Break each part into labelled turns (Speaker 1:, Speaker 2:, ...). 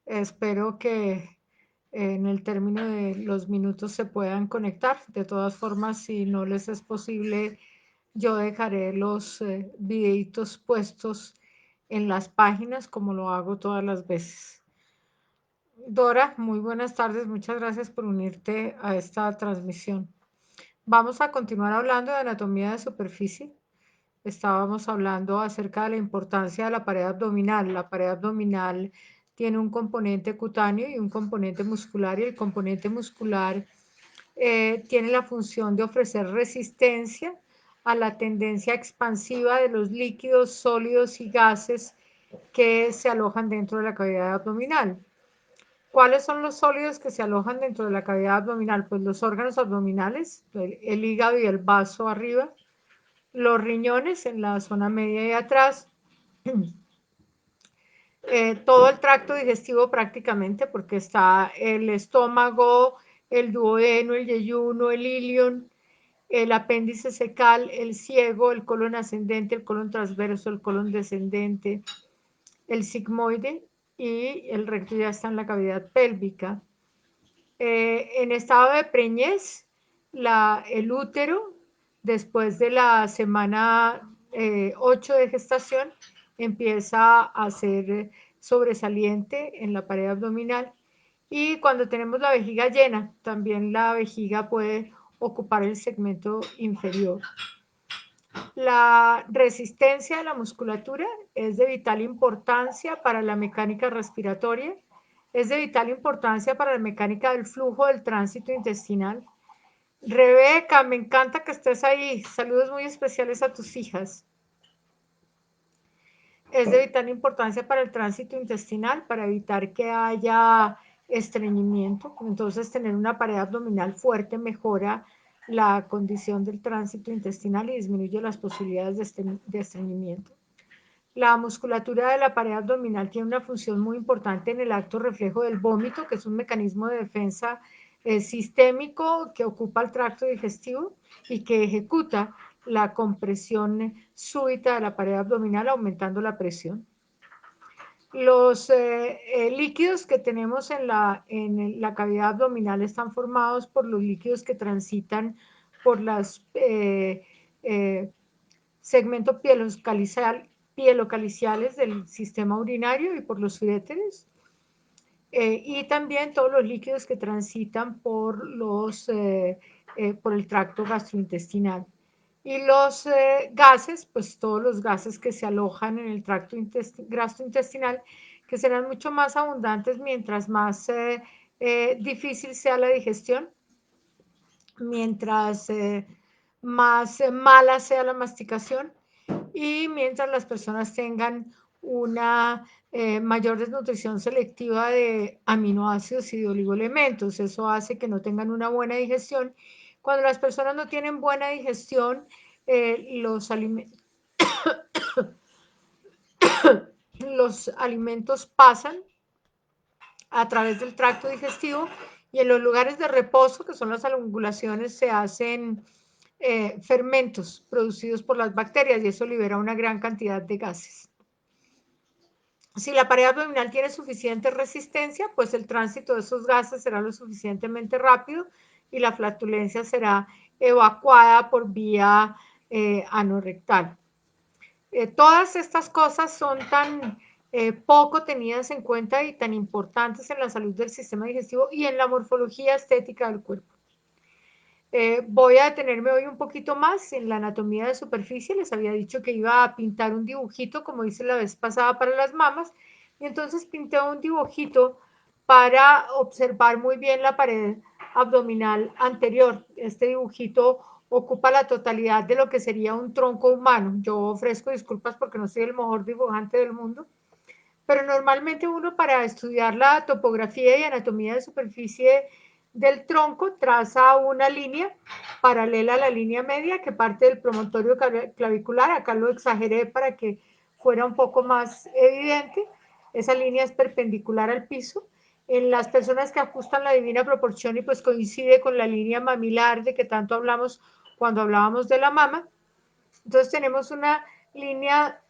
Speaker 1: Espero que en el término de los minutos se puedan conectar. De todas formas, si no les es posible, yo dejaré los videitos puestos en las páginas como lo hago todas las veces. Dora, muy buenas tardes. Muchas gracias por unirte a esta transmisión. Vamos a continuar hablando de anatomía de superficie. Estábamos hablando acerca de la importancia de la pared abdominal. La pared abdominal tiene un componente cutáneo y un componente muscular, y el componente muscular tiene la función de ofrecer resistencia a la tendencia expansiva de los líquidos, sólidos y gases que se alojan dentro de la cavidad abdominal. ¿Cuáles son los sólidos que se alojan dentro de la cavidad abdominal? Pues los órganos abdominales, el hígado y el vaso arriba, los riñones en la zona media y atrás, todo el tracto digestivo prácticamente, porque está el estómago, el duodeno, el yeyuno, el ilion, el apéndice secal, el ciego, el colon ascendente, el colon transverso, el colon descendente, el sigmoide y el recto ya está en la cavidad pélvica. En estado de preñez, el útero, después de la semana 8 de gestación, empieza a ser sobresaliente en la pared abdominal. Y cuando tenemos la vejiga llena, también la vejiga puede ocupar el segmento inferior. La resistencia de la musculatura es de vital importancia para la mecánica respiratoria, es de vital importancia para la mecánica del flujo del tránsito intestinal. Rebeca, me encanta que estés ahí. Saludos muy especiales a tus hijas. Es de vital importancia para el tránsito intestinal, para evitar que haya estreñimiento. Entonces, tener una pared abdominal fuerte mejora la condición del tránsito intestinal y disminuye las posibilidades de estreñimiento. La musculatura de la pared abdominal tiene una función muy importante en el acto reflejo del vómito, que es un mecanismo de defensa sistémico que ocupa el tracto digestivo y que ejecuta la compresión súbita de la pared abdominal aumentando la presión. Los líquidos que tenemos en la cavidad abdominal están formados por los líquidos que transitan por las segmentos pielocaliciales del sistema urinario y por los uréteres. Y también todos los líquidos que transitan por el tracto gastrointestinal. Y los gases, pues todos los gases que se alojan en el tracto gastrointestinal, que serán mucho más abundantes mientras más difícil sea la digestión, mientras más mala sea la masticación y mientras las personas tengan una mayor desnutrición selectiva de aminoácidos y de oligoelementos. Eso hace que no tengan una buena digestión. Cuando las personas no tienen buena digestión, los alimentos pasan a través del tracto digestivo y en los lugares de reposo, que son las alungulaciones, se hacen fermentos producidos por las bacterias y eso libera una gran cantidad de gases. Si la pared abdominal tiene suficiente resistencia, pues el tránsito de esos gases será lo suficientemente rápido y la flatulencia será evacuada por vía anorrectal. Todas estas cosas son tan poco tenidas en cuenta y tan importantes en la salud del sistema digestivo y en la morfología estética del cuerpo. Voy a detenerme hoy un poquito más en la anatomía de superficie. Les había dicho que iba a pintar un dibujito, como hice la vez pasada para las mamas, y entonces pinté un dibujito para observar muy bien la pared abdominal anterior. Este dibujito ocupa la totalidad de lo que sería un tronco humano. Yo ofrezco disculpas porque no soy el mejor dibujante del mundo, pero normalmente uno para estudiar la topografía y anatomía de superficie del tronco traza una línea paralela a la línea media que parte del promontorio clavicular. Acá lo exageré para que fuera un poco más evidente. Esa línea es perpendicular al piso. En las personas que ajustan la divina proporción y pues coincide con la línea mamilar de que tanto hablamos cuando hablábamos de la mama. Entonces tenemos una línea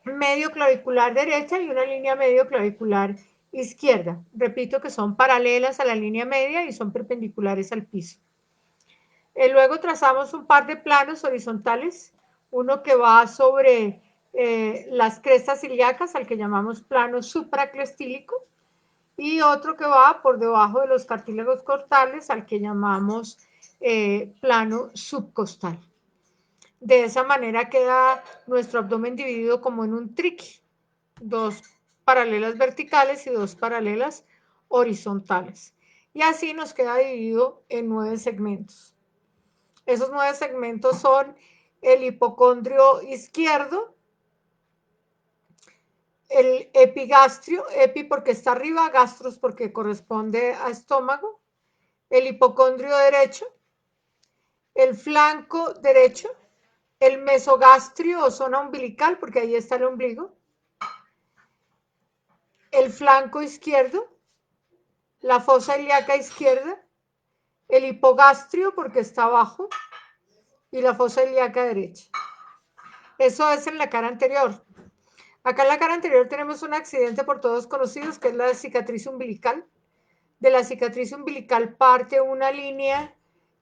Speaker 1: medio clavicular derecha y una línea medio clavicular izquierda. Repito que son paralelas a la línea media y son perpendiculares al piso. Luego trazamos un par de planos horizontales, uno que va sobre las crestas ilíacas, al que llamamos plano supraclestílico, y otro que va por debajo de los cartílagos costales, al que llamamos plano subcostal. De esa manera queda nuestro abdomen dividido como en un triqui, dos paralelas verticales y dos paralelas horizontales. Y así nos queda dividido en 9 segmentos. Esos 9 segmentos son el hipocondrio izquierdo, el epigastrio, epi porque está arriba, gastros porque corresponde a estómago, el hipocondrio derecho, el flanco derecho, el mesogastrio o zona umbilical porque ahí está el ombligo, el flanco izquierdo, la fosa ilíaca izquierda, el hipogastrio porque está abajo y la fosa ilíaca derecha. Eso es en la cara anterior. Acá en la cara anterior tenemos un accidente por todos conocidos que es la cicatriz umbilical. De la cicatriz umbilical parte una línea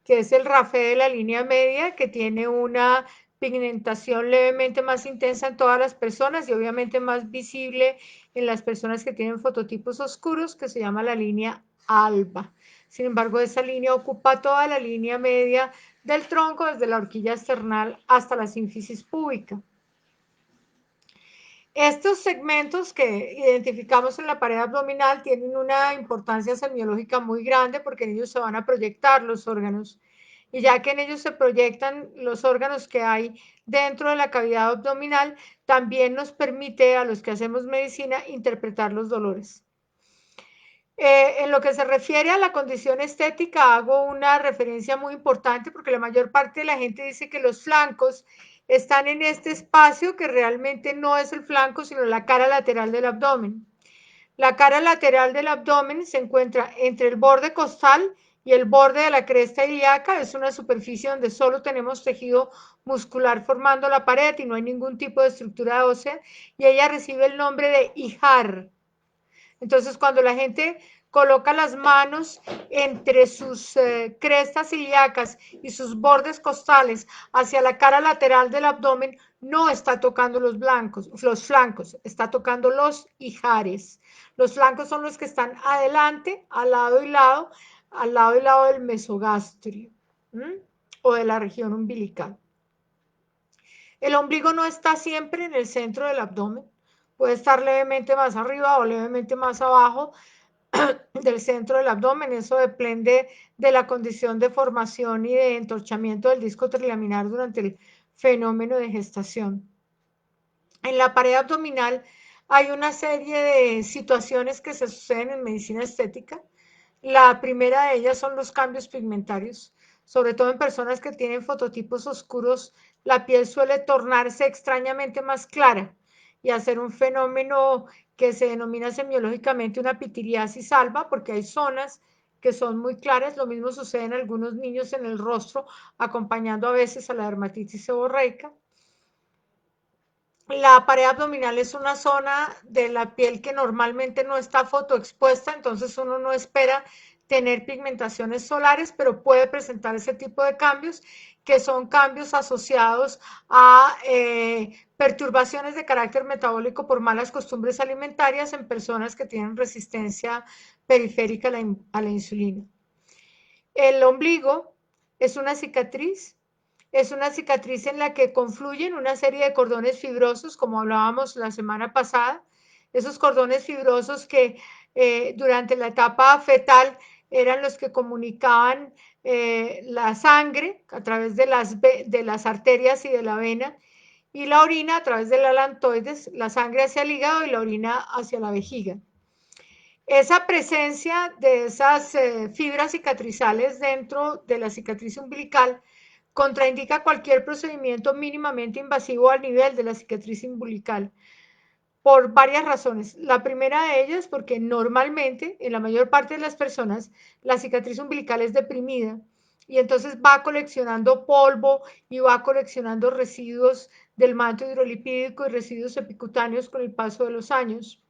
Speaker 1: que es el rafé de la línea media que tiene una pigmentación levemente más intensa en todas las personas y obviamente más visible en las personas que tienen fototipos oscuros, que se llama la línea alba. Sin embargo, esa línea ocupa toda la línea media del tronco desde la horquilla esternal hasta la sínfisis púbica. Estos segmentos que identificamos en la pared abdominal tienen una importancia semiológica muy grande porque en ellos se van a proyectar los órganos. Y ya que en ellos se proyectan los órganos que hay dentro de la cavidad abdominal, también nos permite a los que hacemos medicina interpretar los dolores. En lo que se refiere a la condición estética, hago una referencia muy importante porque la mayor parte de la gente dice que los flancos están en este espacio que realmente no es el flanco, sino la cara lateral del abdomen. La cara lateral del abdomen se encuentra entre el borde costal y el borde de la cresta ilíaca. Es una superficie donde solo tenemos tejido muscular formando la pared y no hay ningún tipo de estructura ósea y ella recibe el nombre de ijar. Entonces, cuando la gente coloca las manos entre sus crestas ilíacas y sus bordes costales hacia la cara lateral del abdomen, no está tocando los flancos, está tocando los ijares. Los flancos son los que están adelante, al lado y lado del mesogastrio, o de la región umbilical. El ombligo no está siempre en el centro del abdomen, puede estar levemente más arriba o levemente más abajo del centro del abdomen. Eso depende de la condición de formación y de entorchamiento del disco trilaminar durante el fenómeno de gestación. En la pared abdominal hay una serie de situaciones que se suceden en medicina estética. La primera de ellas son los cambios pigmentarios, sobre todo en personas que tienen fototipos oscuros, la piel suele tornarse extrañamente más clara y hacer un fenómeno que se denomina semiológicamente una pitiriasis alba, porque hay zonas que son muy claras. Lo mismo sucede en algunos niños en el rostro, acompañando a veces a la dermatitis seborreica. La pared abdominal es una zona de la piel que normalmente no está fotoexpuesta, entonces uno no espera tener pigmentaciones solares, pero puede presentar ese tipo de cambios, que son cambios asociados a perturbaciones de carácter metabólico por malas costumbres alimentarias en personas que tienen resistencia periférica a la insulina. El ombligo es una cicatriz en la que confluyen una serie de cordones fibrosos, como hablábamos la semana pasada, esos cordones fibrosos que durante la etapa fetal eran los que comunicaban la sangre a través de las arterias y de la vena, y la orina a través del alantoides, la sangre hacia el hígado y la orina hacia la vejiga. Esa presencia de esas fibras cicatrizales dentro de la cicatriz umbilical contraindica cualquier procedimiento mínimamente invasivo al nivel de la cicatriz umbilical por varias razones. La primera de ellas porque normalmente en la mayor parte de las personas la cicatriz umbilical es deprimida y entonces va coleccionando polvo y va coleccionando residuos del manto hidrolipídico y residuos epicutáneos con el paso de los años.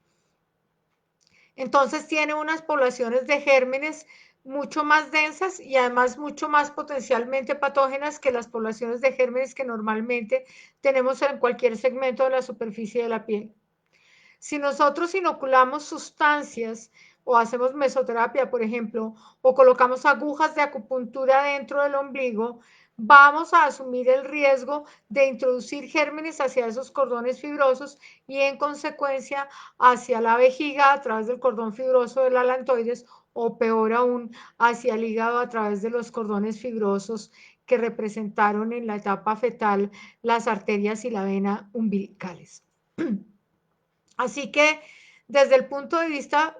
Speaker 1: Entonces tiene unas poblaciones de gérmenes mucho más densas y además mucho más potencialmente patógenas que las poblaciones de gérmenes que normalmente tenemos en cualquier segmento de la superficie de la piel. Si nosotros inoculamos sustancias o hacemos mesoterapia, por ejemplo, o colocamos agujas de acupuntura dentro del ombligo, vamos a asumir el riesgo de introducir gérmenes hacia esos cordones fibrosos y en consecuencia hacia la vejiga a través del cordón fibroso del alantoides o peor aún hacia el hígado a través de los cordones fibrosos que representaron en la etapa fetal las arterias y la vena umbilicales. Así que desde el punto de vista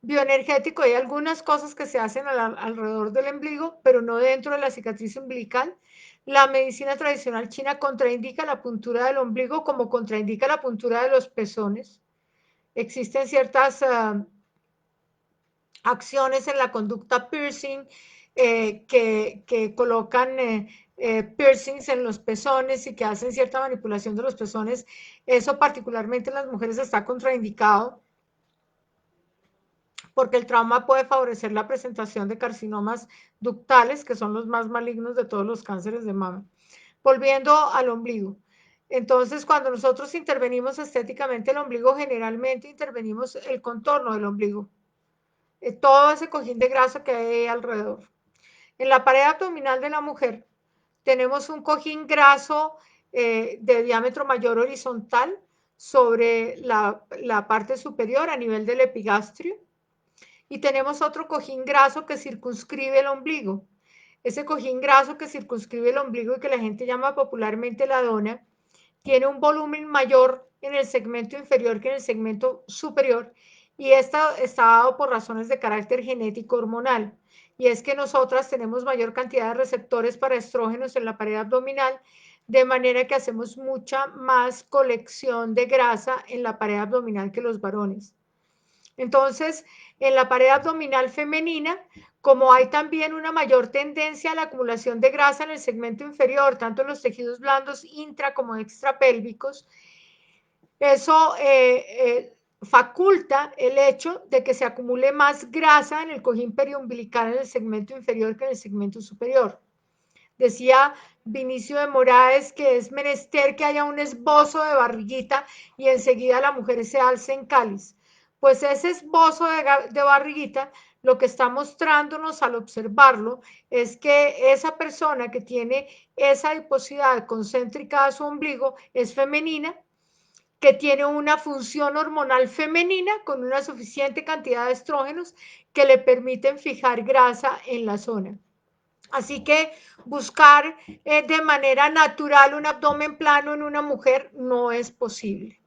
Speaker 1: bioenergético hay algunas cosas que se hacen alrededor del ombligo, pero no dentro de la cicatriz umbilical. La medicina tradicional china contraindica la puntura del ombligo como contraindica la puntura de los pezones. Existen ciertas acciones en la conducta piercing que colocan piercings en los pezones y que hacen cierta manipulación de los pezones. Eso particularmente en las mujeres está contraindicado porque el trauma puede favorecer la presentación de carcinomas ductales, que son los más malignos de todos los cánceres de mama. Volviendo al ombligo. Entonces, cuando nosotros intervenimos estéticamente el ombligo, generalmente intervenimos el contorno del ombligo, todo ese cojín de grasa que hay alrededor. En la pared abdominal de la mujer tenemos un cojín graso de diámetro mayor horizontal sobre la parte superior a nivel del epigastrio y tenemos otro cojín graso que circunscribe el ombligo. Ese cojín graso que circunscribe el ombligo y que la gente llama popularmente la dona, tiene un volumen mayor en el segmento inferior que en el segmento superior y esta está dado por razones de carácter genético hormonal. Y es que nosotras tenemos mayor cantidad de receptores para estrógenos en la pared abdominal, de manera que hacemos mucha más colección de grasa en la pared abdominal que los varones. Entonces, en la pared abdominal femenina, como hay también una mayor tendencia a la acumulación de grasa en el segmento inferior, tanto en los tejidos blandos intra como extrapélvicos, eso faculta el hecho de que se acumule más grasa en el cojín periumbilical en el segmento inferior que en el segmento superior. Decía Vinicio de Moraes que es menester que haya un esbozo de barriguita y enseguida la mujer se alce en cáliz. Pues ese esbozo de barriguita lo que está mostrándonos al observarlo es que esa persona que tiene esa adiposidad concéntrica a su ombligo es femenina, que tiene una función hormonal femenina con una suficiente cantidad de estrógenos que le permiten fijar grasa en la zona. Así que buscar de manera natural un abdomen plano en una mujer no es posible.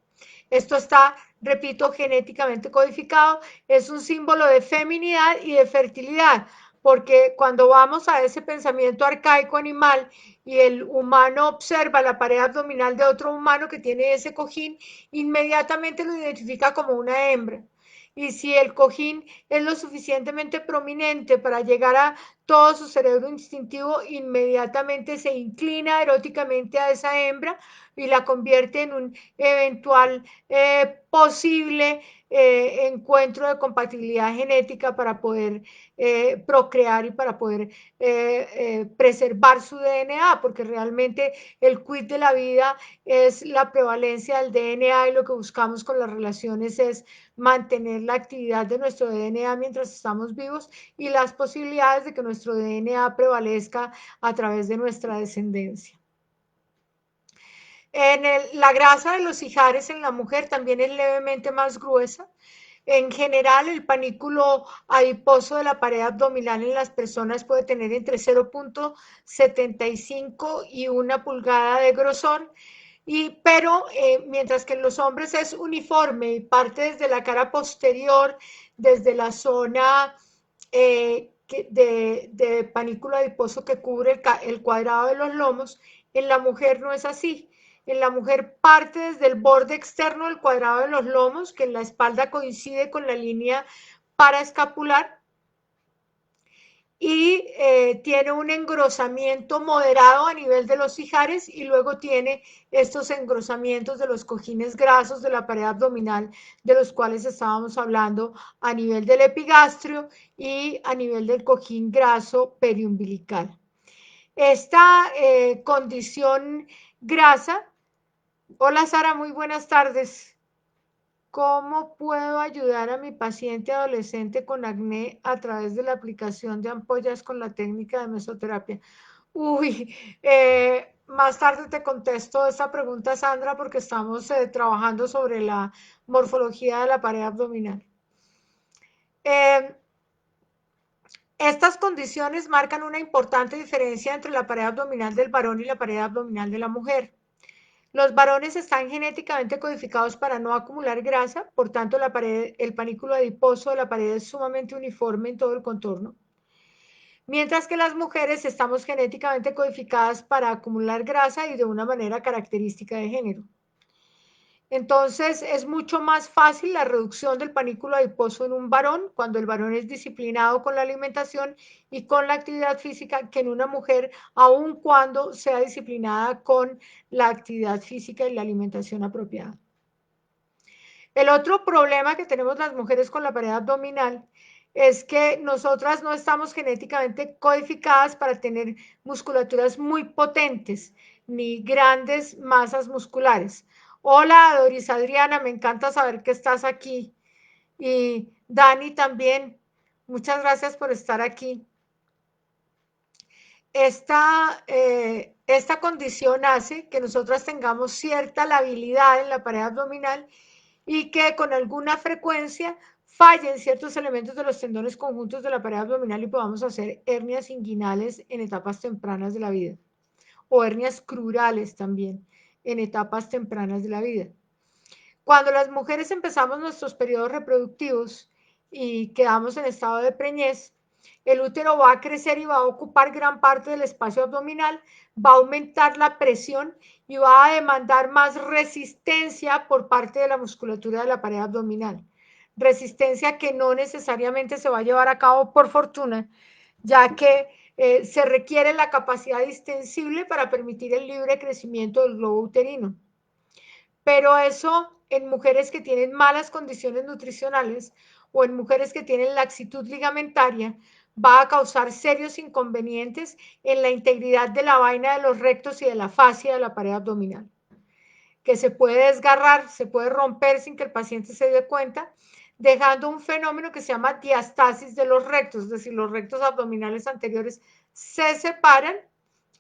Speaker 1: Esto está, repito, genéticamente codificado, es un símbolo de feminidad y de fertilidad, porque cuando vamos a ese pensamiento arcaico animal y el humano observa la pared abdominal de otro humano que tiene ese cojín, inmediatamente lo identifica como una hembra. Y si el cojín es lo suficientemente prominente para llegar a todo su cerebro instintivo, inmediatamente se inclina eróticamente a esa hembra y la convierte en un eventual posible encuentro de compatibilidad genética para poder procrear y para poder preservar su DNA, porque realmente el quid de la vida es la prevalencia del DNA y lo que buscamos con las relaciones es mantener la actividad de nuestro DNA mientras estamos vivos y las posibilidades de que nuestro DNA prevalezca a través de nuestra descendencia. La grasa de los ijares en la mujer también es levemente más gruesa. En general, el panículo adiposo de la pared abdominal en las personas puede tener entre 0.75 y 1 pulgada de grosor, pero mientras que en los hombres es uniforme y parte desde la cara posterior, desde la zona de panículo adiposo que cubre el cuadrado de los lomos, en la mujer no es así. En la mujer parte desde el borde externo del cuadrado de los lomos, que en la espalda coincide con la línea paraescapular, y tiene un engrosamiento moderado a nivel de los ijares y luego tiene estos engrosamientos de los cojines grasos de la pared abdominal de los cuales estábamos hablando a nivel del epigastrio y a nivel del cojín graso periumbilical. Esta condición grasa. Hola Sara, muy buenas tardes. ¿Cómo puedo ayudar a mi paciente adolescente con acné a través de la aplicación de ampollas con la técnica de mesoterapia? Uy, más tarde te contesto esta pregunta, Sandra, porque estamos trabajando sobre la morfología de la pared abdominal. Eh, Estas condiciones marcan una importante diferencia entre la pared abdominal del varón y la pared abdominal de la mujer. Los varones están genéticamente codificados para no acumular grasa, por tanto el panículo adiposo de la pared es sumamente uniforme en todo el contorno. Mientras que las mujeres estamos genéticamente codificadas para acumular grasa y de una manera característica de género. Entonces es mucho más fácil la reducción del panículo adiposo en un varón cuando el varón es disciplinado con la alimentación y con la actividad física que en una mujer, aun cuando sea disciplinada con la actividad física y la alimentación apropiada. El otro problema que tenemos las mujeres con la pared abdominal es que nosotras no estamos genéticamente codificadas para tener musculaturas muy potentes ni grandes masas musculares. Hola, Doris Adriana, me encanta saber que estás aquí. Y Dani también, muchas gracias por estar aquí. Esta condición hace que nosotras tengamos cierta labilidad en la pared abdominal y que con alguna frecuencia fallen ciertos elementos de los tendones conjuntos de la pared abdominal y podamos hacer hernias inguinales en etapas tempranas de la vida o hernias crurales también en etapas tempranas de la vida. Cuando las mujeres empezamos nuestros periodos reproductivos y quedamos en estado de preñez, el útero va a crecer y va a ocupar gran parte del espacio abdominal, va a aumentar la presión y va a demandar más resistencia por parte de la musculatura de la pared abdominal. Resistencia que no necesariamente se va a llevar a cabo por fortuna, ya que se requiere la capacidad distensible para permitir el libre crecimiento del globo uterino. Pero eso en mujeres que tienen malas condiciones nutricionales o en mujeres que tienen laxitud ligamentaria va a causar serios inconvenientes en la integridad de la vaina de los rectos y de la fascia de la pared abdominal, que se puede desgarrar, se puede romper sin que el paciente se dé cuenta, dejando un fenómeno que se llama diastasis de los rectos, es decir, los rectos abdominales anteriores se separan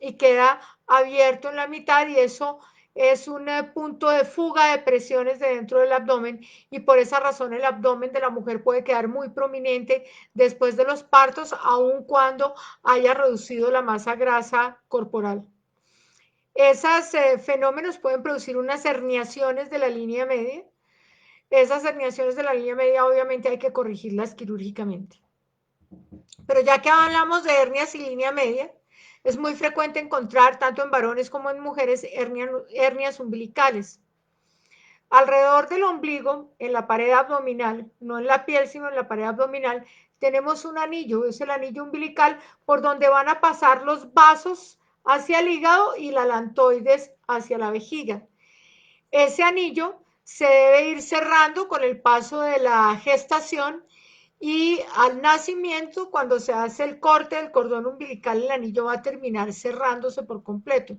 Speaker 1: y queda abierto en la mitad y eso es un punto de fuga de presiones de dentro del abdomen y por esa razón el abdomen de la mujer puede quedar muy prominente después de los partos, aun cuando haya reducido la masa grasa corporal. Esos fenómenos pueden producir unas herniaciones de la línea media. Esas herniaciones de la línea media obviamente hay que corregirlas quirúrgicamente. Pero ya que hablamos de hernias y línea media, es muy frecuente encontrar, tanto en varones como en mujeres, hernias umbilicales. Alrededor del ombligo, en la pared abdominal, no en la piel, sino en la pared abdominal, tenemos un anillo, es el anillo umbilical, por donde van a pasar los vasos hacia el hígado y la lantoides hacia la vejiga. Ese anillo se debe ir cerrando con el paso de la gestación y al nacimiento, cuando se hace el corte del cordón umbilical, el anillo va a terminar cerrándose por completo.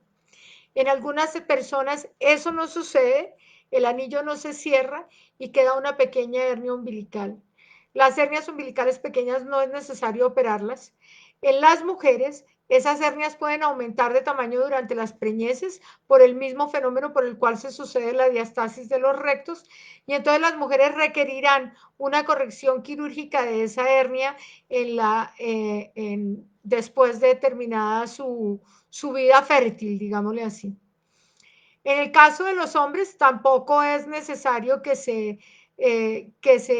Speaker 1: En algunas personas eso no sucede, el anillo no se cierra y queda una pequeña hernia umbilical. Las hernias umbilicales pequeñas no es necesario operarlas. En las mujeres, esas hernias pueden aumentar de tamaño durante las preñeces por el mismo fenómeno por el cual se sucede la diastasis de los rectos y entonces las mujeres requerirán una corrección quirúrgica de esa hernia después de terminada su vida fértil, digámosle así. En el caso de los hombres, tampoco es necesario que se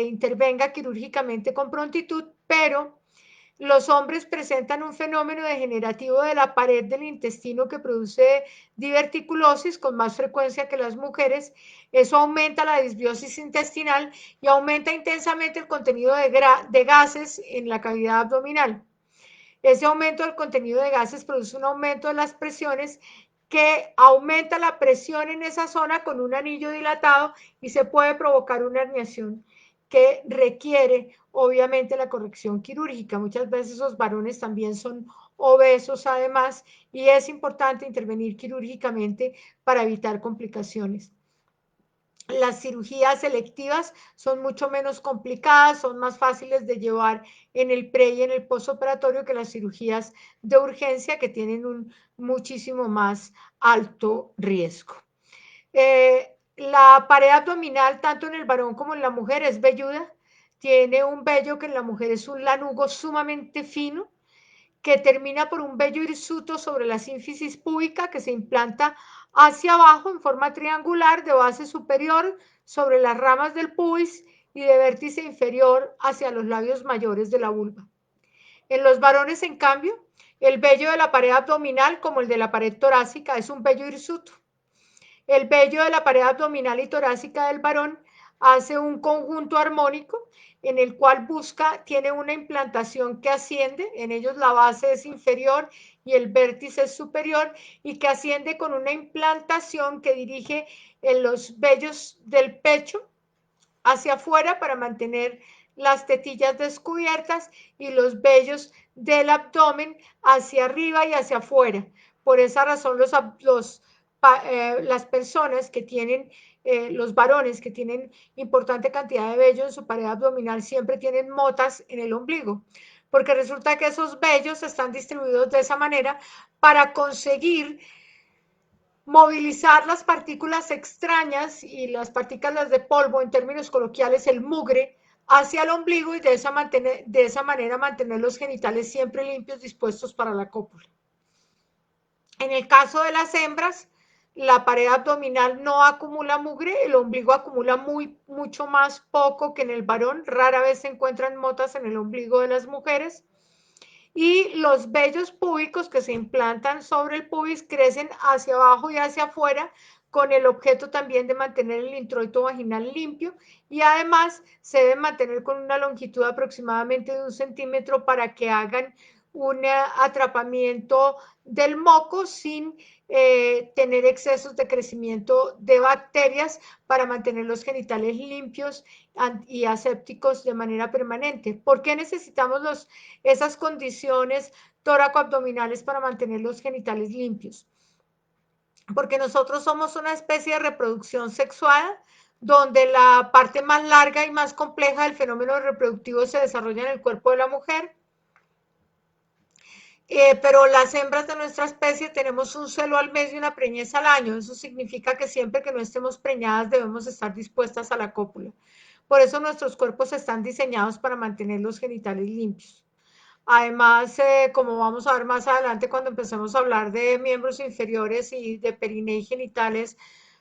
Speaker 1: intervenga quirúrgicamente con prontitud, pero los hombres presentan un fenómeno degenerativo de la pared del intestino que produce diverticulosis con más frecuencia que las mujeres. Eso aumenta la disbiosis intestinal y aumenta intensamente el contenido de gases en la cavidad abdominal. Ese aumento del contenido de gases produce un aumento de las presiones que aumenta la presión en esa zona con un anillo dilatado y se puede provocar una herniación que requiere obviamente la corrección quirúrgica. Muchas veces los varones también son obesos además y es importante intervenir quirúrgicamente para evitar complicaciones. Las cirugías selectivas son mucho menos complicadas, son más fáciles de llevar en el pre y en el postoperatorio que las cirugías de urgencia que tienen un muchísimo más alto riesgo. La pared abdominal, tanto en el varón como en la mujer, es velluda. Tiene un vello que en la mujer es un lanugo sumamente fino, que termina por un vello hirsuto sobre la sínfisis púbica que se implanta hacia abajo en forma triangular de base superior sobre las ramas del pubis y de vértice inferior hacia los labios mayores de la vulva. En los varones, en cambio, el vello de la pared abdominal, como el de la pared torácica, es un vello hirsuto. El vello de la pared abdominal y torácica del varón hace un conjunto armónico en el cual tiene una implantación que asciende, en ellos la base es inferior y el vértice es superior, y que asciende con una implantación que dirige en los vellos del pecho hacia afuera para mantener las tetillas descubiertas y los vellos del abdomen hacia arriba y hacia afuera. Por esa razón las personas que tienen, los varones que tienen importante cantidad de vello en su pared abdominal siempre tienen motas en el ombligo, porque resulta que esos vellos están distribuidos de esa manera para conseguir movilizar las partículas extrañas y las partículas de polvo, en términos coloquiales, el mugre, hacia el ombligo y de esa manera mantener los genitales siempre limpios, dispuestos para la cópula. En el caso de las hembras, la pared abdominal no acumula mugre, el ombligo acumula mucho más poco que en el varón, rara vez se encuentran motas en el ombligo de las mujeres, y los vellos púbicos que se implantan sobre el pubis crecen hacia abajo y hacia afuera con el objeto también de mantener el introito vaginal limpio, y además se deben mantener con una longitud aproximadamente de 1 centímetro para que hagan un atrapamiento del moco sin tener excesos de crecimiento de bacterias, para mantener los genitales limpios y asépticos de manera permanente. ¿Por qué necesitamos esas condiciones tóraco-abdominales para mantener los genitales limpios? Porque nosotros somos una especie de reproducción sexuada, donde la parte más larga y más compleja del fenómeno reproductivo se desarrolla en el cuerpo de la mujer. Pero las hembras de nuestra especie tenemos un celo al mes y una preñez al año. Eso significa que siempre que no estemos preñadas debemos estar dispuestas a la cópula. Por eso nuestros cuerpos están diseñados para mantener los genitales limpios. Además, como vamos a ver más adelante cuando empecemos a hablar de miembros inferiores y de periné y genitales,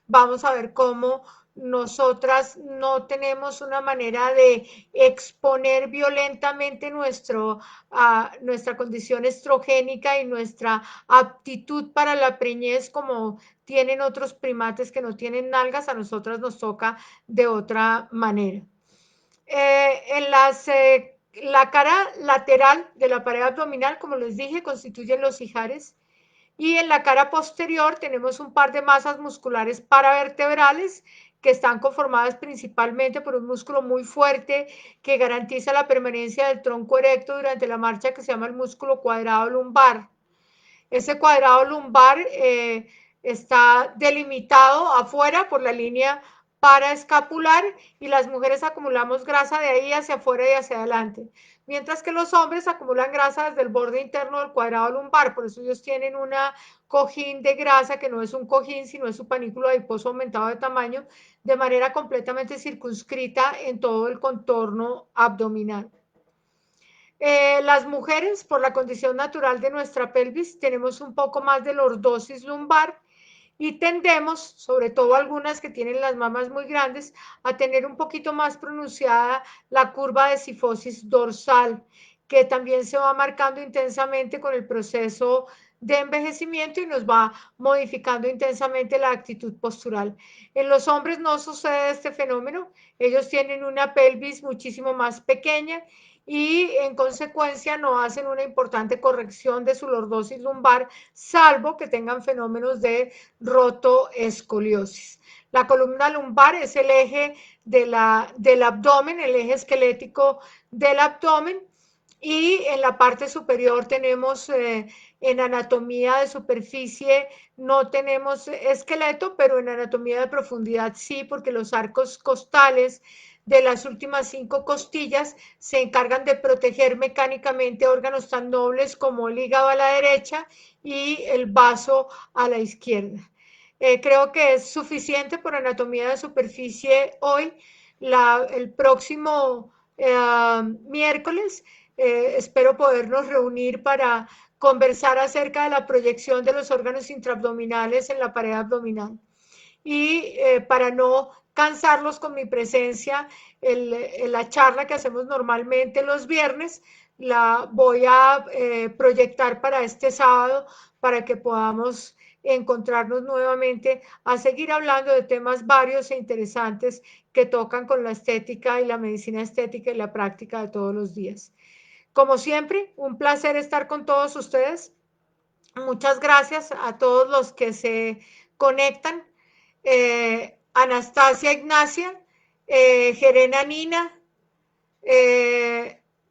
Speaker 1: vamos a ver cómo nosotras no tenemos una manera de exponer violentamente nuestra condición estrogénica y nuestra aptitud para la preñez, como tienen otros primates que no tienen nalgas. A nosotras nos toca de otra manera. La cara lateral de la pared abdominal, como les dije, constituyen los ijares, y en la cara posterior tenemos un par de masas musculares paravertebrales que están conformadas principalmente por un músculo muy fuerte que garantiza la permanencia del tronco erecto durante la marcha, que se llama el músculo cuadrado lumbar. Ese cuadrado lumbar está delimitado afuera por la línea paraescapular, y las mujeres acumulamos grasa de ahí hacia afuera y hacia adelante, mientras que los hombres acumulan grasa desde el borde interno del cuadrado lumbar. Por eso ellos tienen una cojín de grasa que no es un cojín, sino es su panículo adiposo aumentado de tamaño, de manera completamente circunscrita en todo el contorno abdominal. Las mujeres, por la condición natural de nuestra pelvis, tenemos un poco más de lordosis lumbar y tendemos, sobre todo algunas que tienen las mamas muy grandes, a tener un poquito más pronunciada la curva de cifosis dorsal, que también se va marcando intensamente con el proceso de envejecimiento y nos va modificando intensamente la actitud postural. En los hombres no sucede este fenómeno, ellos tienen una pelvis muchísimo más pequeña y en consecuencia no hacen una importante corrección de su lordosis lumbar, salvo que tengan fenómenos de rotoescoliosis. La columna lumbar es el eje del abdomen, el eje esquelético del abdomen, y en la parte superior tenemos en anatomía de superficie no tenemos esqueleto, pero en anatomía de profundidad sí, porque los arcos costales de las últimas 5 costillas se encargan de proteger mecánicamente órganos tan nobles como el hígado a la derecha y el vaso a la izquierda. Creo que es suficiente por anatomía de superficie hoy. El próximo miércoles espero podernos reunir para conversar acerca de la proyección de los órganos intraabdominales en la pared abdominal. Y para no cansarlos con mi presencia, la charla que hacemos normalmente los viernes, la voy a proyectar para este sábado para que podamos encontrarnos nuevamente a seguir hablando de temas varios e interesantes que tocan con la estética y la medicina estética y la práctica de todos los días. Como siempre, un placer estar con todos ustedes. Muchas gracias a todos los que se conectan. Anastasia Ignacia, Gerena Nina,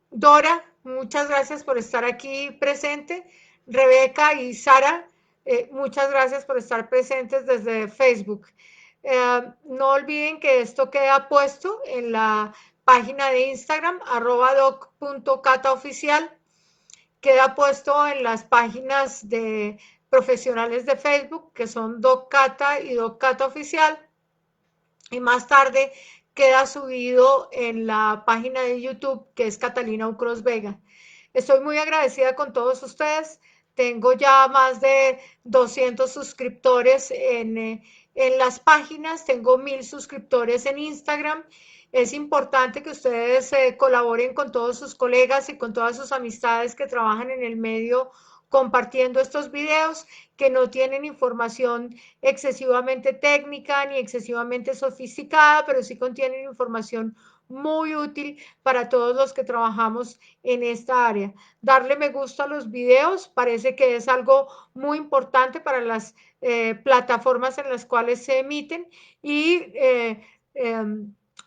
Speaker 1: Dora, muchas gracias por estar aquí presente. Rebeca y Sara, muchas gracias por estar presentes desde Facebook. No olviden que esto queda puesto en la página de Instagram, @doc.cataoficial. Queda puesto en las páginas de profesionales de Facebook, que son Doc Cata y Doc Cata Oficial. Y más tarde queda subido en la página de YouTube, que es Catalina Ucros Vega. Estoy muy agradecida con todos ustedes. Tengo ya más de 200 suscriptores en las páginas, tengo 1000 suscriptores en Instagram. Es importante que ustedes colaboren con todos sus colegas y con todas sus amistades que trabajan en el medio compartiendo estos videos que no tienen información excesivamente técnica ni excesivamente sofisticada, pero sí contienen información muy útil para todos los que trabajamos en esta área. Darle me gusta a los videos parece que es algo muy importante para las plataformas en las cuales se emiten y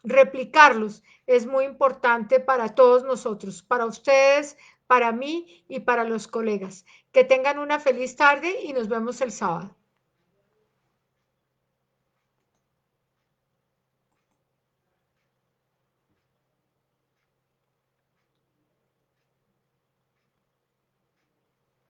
Speaker 1: replicarlos es muy importante para todos nosotros, para ustedes, para mí y para los colegas. Que tengan una feliz tarde y nos vemos el sábado.